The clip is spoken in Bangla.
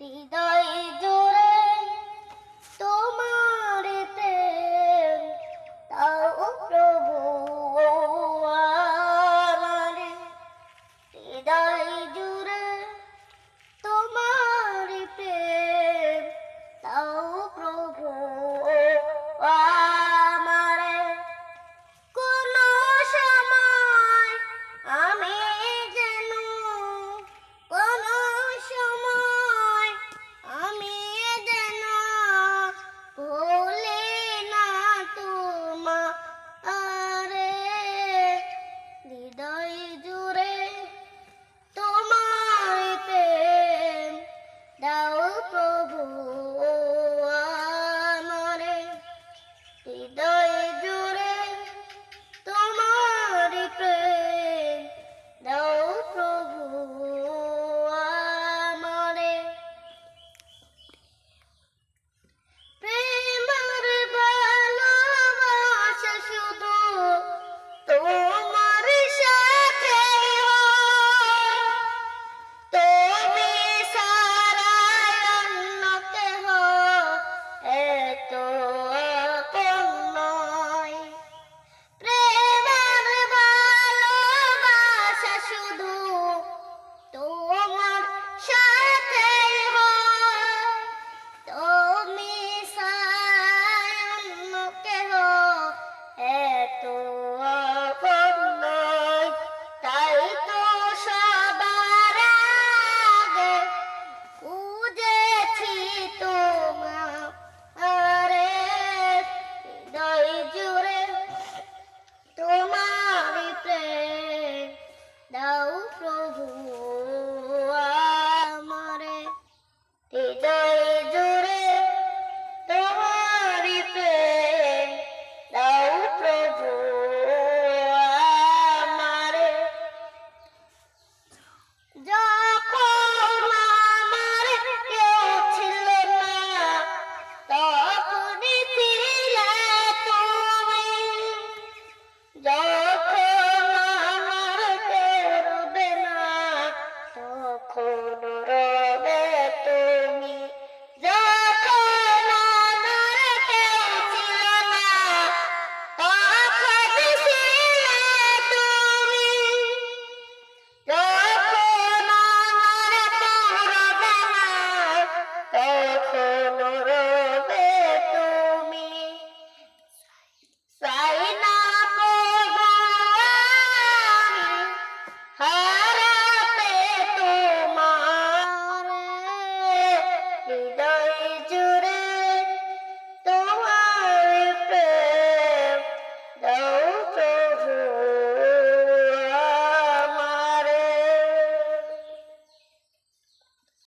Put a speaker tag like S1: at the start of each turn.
S1: হৃদয় জুড়ে তোমার প্রেম তাও প্রভু আমার হৃদয় জুড়ে তোমার প্রেম তাও প্রভু আমার কোন সময় আমি যেন কোন সময় আমি যেন ভুলি না তোমারে হৃদয় জুড়ে তোমার প্রেম দাও প্রভু আমারে হৃদয় জুড়ে তোমার প্রেম দাও প্রভু আমারে প্রেমের ভালোবাসা শুধু তোমার সাথে হয়, তুমি ছাড়া অন্য কেহ এত আপন নয়। প্রেমের ভালোবাসা শুধু তোমার সাথে হয়, তুমি ছাড়া অন্য কেহ এত আপন নয়। তাই তো সবার আগে খুঁজেছি তোমারে হৃদয় জুড়ে তোমার প্রেম দাও প্রভু আমারে হৃদয় জুড়ে তোমার প্রেম দাও প্রভু আমারে যখন আমার কেউ ছিল না তখনই ছিলে তুমি, যখন আমার কেউ রবে না তখন রবে তুমি, যখন আমার কেউ ছিল না তখনই ছিলে তুমি, যখন আমার কেউ রবে না তখন রবে তুমি। চাই না প্রভু আমি হারাতে তোমারে হৃদয় জুড়ে